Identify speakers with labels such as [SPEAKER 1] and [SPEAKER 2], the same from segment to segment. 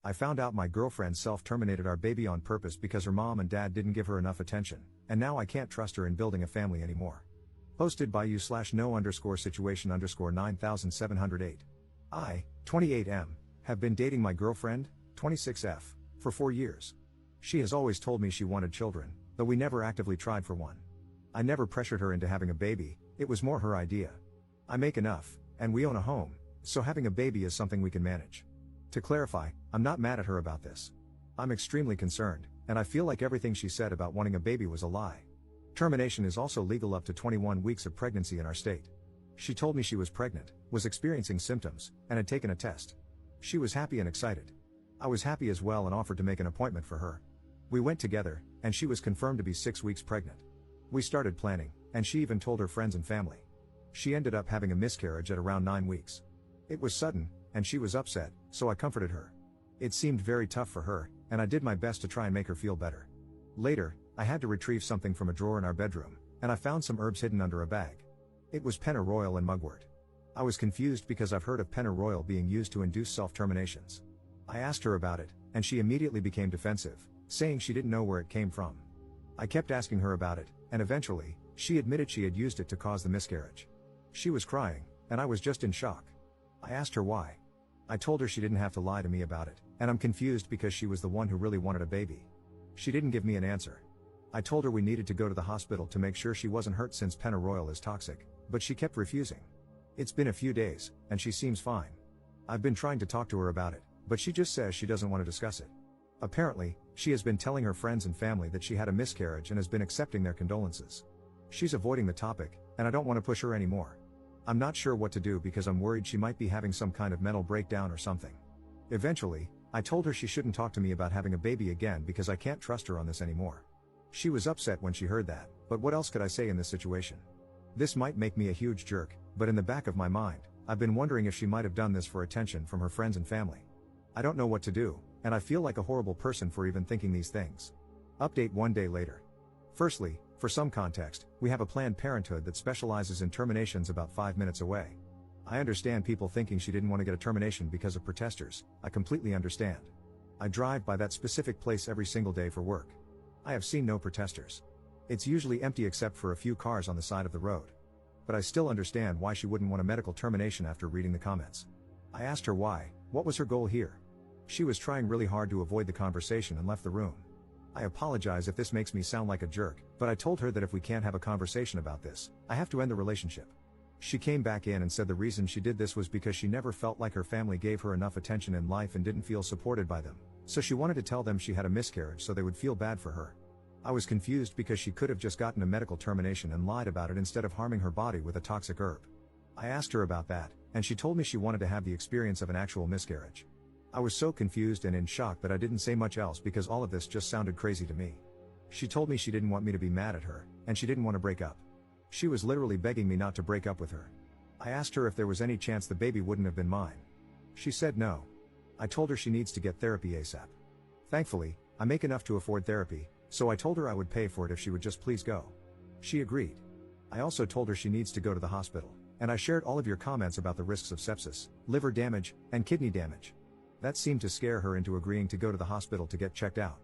[SPEAKER 1] I found out my girlfriend self-terminated our baby on purpose because her mom and dad didn't give her enough attention, and now I can't trust her in building a family anymore. Posted by you/no_situation_9708. I, 28M, have been dating my girlfriend, 26F, for 4 years. She has always told me she wanted children, though we never actively tried for one. I never pressured her into having a baby, it was more her idea. I make enough, and we own a home, so having a baby is something we can manage. To clarify, I'm not mad at her about this. I'm extremely concerned, and I feel like everything she said about wanting a baby was a lie. Termination is also legal up to 21 weeks of pregnancy in our state. She told me she was pregnant, was experiencing symptoms, and had taken a test. She was happy and excited. I was happy as well and offered to make an appointment for her. We went together, and she was confirmed to be 6 weeks pregnant. We started planning, and she even told her friends and family. She ended up having a miscarriage at around 9 weeks. It was sudden, and she was upset, so I comforted her. It seemed very tough for her, and I did my best to try and make her feel better. Later, I had to retrieve something from a drawer in our bedroom, and I found some herbs hidden under a bag. It was pennyroyal and mugwort. I was confused because I've heard of pennyroyal being used to induce self-terminations. I asked her about it, and she immediately became defensive, saying she didn't know where it came from. I kept asking her about it, and eventually, she admitted she had used it to cause the miscarriage. She was crying, and I was just in shock. I asked her why. I told her she didn't have to lie to me about it, and I'm confused because she was the one who really wanted a baby. She didn't give me an answer. I told her we needed to go to the hospital to make sure she wasn't hurt since pennyroyal is toxic, but she kept refusing. It's been a few days, and she seems fine. I've been trying to talk to her about it, but she just says she doesn't want to discuss it. Apparently, she has been telling her friends and family that she had a miscarriage and has been accepting their condolences. She's avoiding the topic, and I don't want to push her anymore. I'm not sure what to do because I'm worried she might be having some kind of mental breakdown or something. Eventually, I told her she shouldn't talk to me about having a baby again because I can't trust her on this anymore. She was upset when she heard that, but what else could I say in this situation? This might make me a huge jerk, but in the back of my mind, I've been wondering if she might have done this for attention from her friends and family. I don't know what to do, and I feel like a horrible person for even thinking these things. Update 1 day later. Firstly, for some context, we have a Planned Parenthood that specializes in terminations about 5 minutes away. I understand people thinking she didn't want to get a termination because of protesters. I completely understand. I drive by that specific place every single day for work. I have seen no protesters. It's usually empty except for a few cars on the side of the road. But I still understand why she wouldn't want a medical termination after reading the comments. I asked her why, what was her goal here? She was trying really hard to avoid the conversation and left the room. I apologize if this makes me sound like a jerk, but I told her that if we can't have a conversation about this, I have to end the relationship. She came back in and said the reason she did this was because she never felt like her family gave her enough attention in life and didn't feel supported by them, so she wanted to tell them she had a miscarriage so they would feel bad for her. I was confused because she could have just gotten a medical termination and lied about it instead of harming her body with a toxic herb. I asked her about that, and she told me she wanted to have the experience of an actual miscarriage. I was so confused and in shock that I didn't say much else because all of this just sounded crazy to me. She told me she didn't want me to be mad at her, and she didn't want to break up. She was literally begging me not to break up with her. I asked her if there was any chance the baby wouldn't have been mine. She said no. I told her she needs to get therapy ASAP. Thankfully, I make enough to afford therapy, so I told her I would pay for it if she would just please go. She agreed. I also told her she needs to go to the hospital, and I shared all of your comments about the risks of sepsis, liver damage, and kidney damage. That seemed to scare her into agreeing to go to the hospital to get checked out.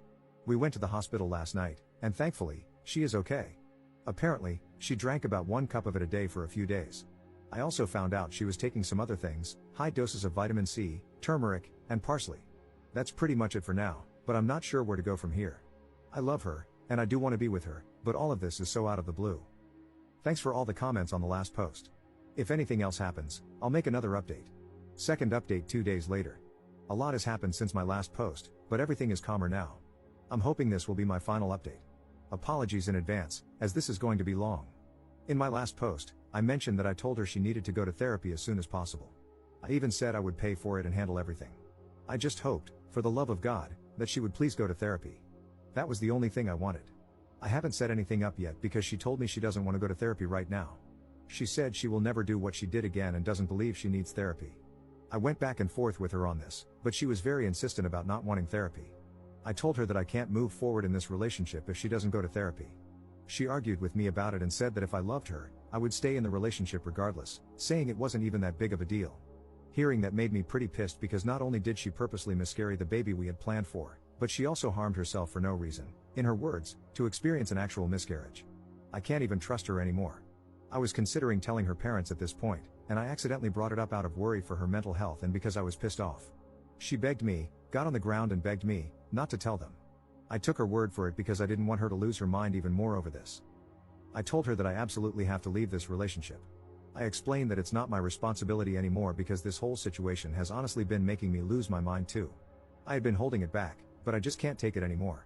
[SPEAKER 1] We went to the hospital last night, and thankfully, she is okay. Apparently, she drank about 1 cup of it a day for a few days. I also found out she was taking some other things, high doses of vitamin C, turmeric, and parsley. That's pretty much it for now, but I'm not sure where to go from here. I love her, and I do want to be with her, but all of this is so out of the blue. Thanks for all the comments on the last post. If anything else happens, I'll make another update. Second update 2 days later. A lot has happened since my last post, but everything is calmer now. I'm hoping this will be my final update. Apologies in advance, as this is going to be long. In my last post, I mentioned that I told her she needed to go to therapy as soon as possible. I even said I would pay for it and handle everything. I just hoped, for the love of God, that she would please go to therapy. That was the only thing I wanted. I haven't set anything up yet because she told me she doesn't want to go to therapy right now. She said she will never do what she did again and doesn't believe she needs therapy. I went back and forth with her on this, but she was very insistent about not wanting therapy. I told her that I can't move forward in this relationship if she doesn't go to therapy. She argued with me about it and said that if I loved her, I would stay in the relationship regardless, saying it wasn't even that big of a deal. Hearing that made me pretty pissed because not only did she purposely miscarry the baby we had planned for, but she also harmed herself for no reason, in her words, to experience an actual miscarriage. I can't even trust her anymore. I was considering telling her parents at this point, and I accidentally brought it up out of worry for her mental health and because I was pissed off. She begged me, got on the ground and begged me, not to tell them. I took her word for it because I didn't want her to lose her mind even more over this. I told her that I absolutely have to leave this relationship. I explained that it's not my responsibility anymore because this whole situation has honestly been making me lose my mind too. I had been holding it back, but I just can't take it anymore.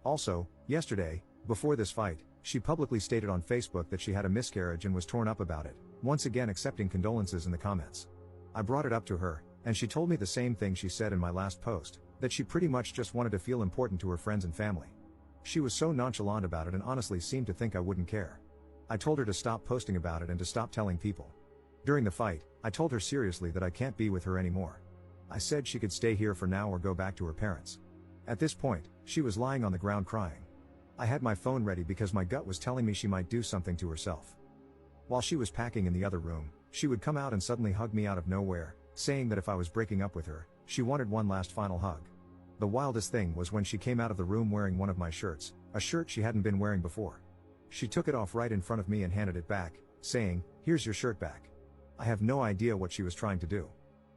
[SPEAKER 1] Also, yesterday, before this fight, she publicly stated on Facebook that she had a miscarriage and was torn up about it, once again accepting condolences in the comments. I brought it up to her, and she told me the same thing she said in my last post, that she pretty much just wanted to feel important to her friends and family. She was so nonchalant about it and honestly seemed to think I wouldn't care. I told her to stop posting about it and to stop telling people. During the fight, I told her seriously that I can't be with her anymore. I said she could stay here for now or go back to her parents. At this point, she was lying on the ground crying. I had my phone ready because my gut was telling me she might do something to herself. While she was packing in the other room, she would come out and suddenly hug me out of nowhere, saying that if I was breaking up with her, she wanted one last final hug. The wildest thing was when she came out of the room wearing one of my shirts, a shirt she hadn't been wearing before. She took it off right in front of me and handed it back, saying, "Here's your shirt back." I have no idea what she was trying to do.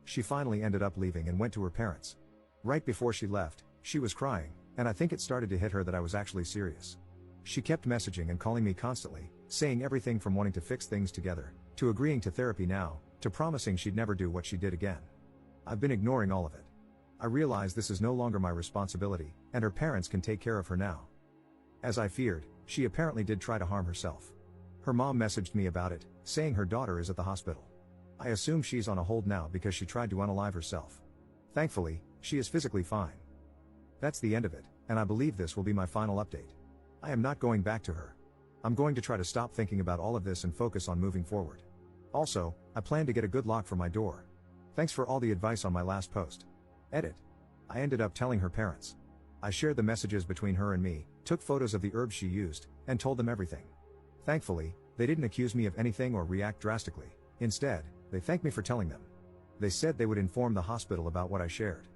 [SPEAKER 1] She finally ended up leaving and went to her parents. Right before she left, she was crying, and I think it started to hit her that I was actually serious. She kept messaging and calling me constantly, saying everything from wanting to fix things together, to agreeing to therapy now, to promising she'd never do what she did again. I've been ignoring all of it. I realize this is no longer my responsibility, and her parents can take care of her now. As I feared, she apparently did try to harm herself. Her mom messaged me about it, saying her daughter is at the hospital. I assume she's on a hold now because she tried to unalive herself. Thankfully, she is physically fine. That's the end of it, and I believe this will be my final update. I am not going back to her. I'm going to try to stop thinking about all of this and focus on moving forward. Also, I plan to get a good lock for my door. Thanks for all the advice on my last post. Edit. I ended up telling her parents. I shared the messages between her and me, took photos of the herbs she used, and told them everything. Thankfully, they didn't accuse me of anything or react drastically. Instead, they thanked me for telling them. They said they would inform the hospital about what I shared.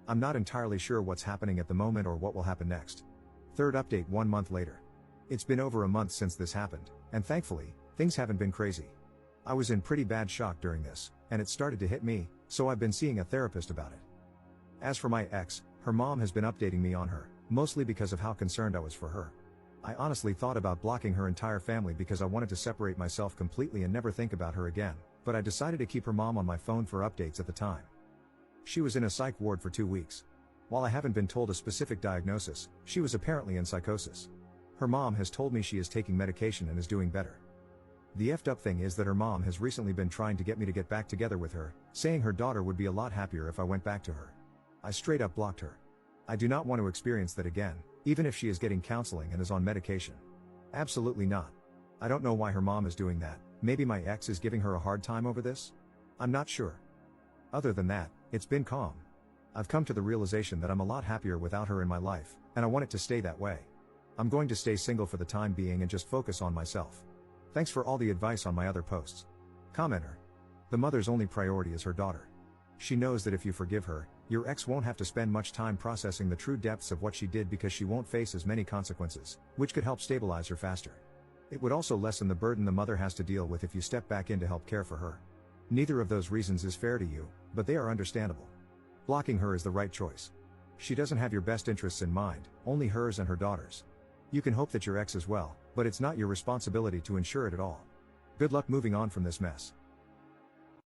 [SPEAKER 1] I'm not entirely sure what's happening at the moment or what will happen next. Third update 1 month later. It's been over a month since this happened, and thankfully, things haven't been crazy. I was in pretty bad shock during this, and it started to hit me, so I've been seeing a therapist about it. As for my ex, her mom has been updating me on her, mostly because of how concerned I was for her. I honestly thought about blocking her entire family because I wanted to separate myself completely and never think about her again, but I decided to keep her mom on my phone for updates at the time. She was in a psych ward for 2 weeks. While I haven't been told a specific diagnosis, she was apparently in psychosis. Her mom has told me she is taking medication and is doing better. The effed up thing is that her mom has recently been trying to get me to get back together with her, saying her daughter would be a lot happier if I went back to her. I straight up blocked her. I do not want to experience that again, even if she is getting counseling and is on medication. Absolutely not. I don't know why her mom is doing that. Maybe my ex is giving her a hard time over this? I'm not sure. Other than that, it's been calm. I've come to the realization that I'm a lot happier without her in my life, and I want it to stay that way. I'm going to stay single for the time being and just focus on myself. Thanks for all the advice on my other posts. Commenter. The mother's only priority is her daughter. She knows that if you forgive her, your ex won't have to spend much time processing the true depths of what she did because she won't face as many consequences, which could help stabilize her faster. It would also lessen the burden the mother has to deal with if you step back in to help care for her. Neither of those reasons is fair to you, but they are understandable. Blocking her is the right choice. She doesn't have your best interests in mind, only hers and her daughter's. You can hope that your ex is well, but it's not your responsibility to ensure it at all. Good luck moving on from this mess.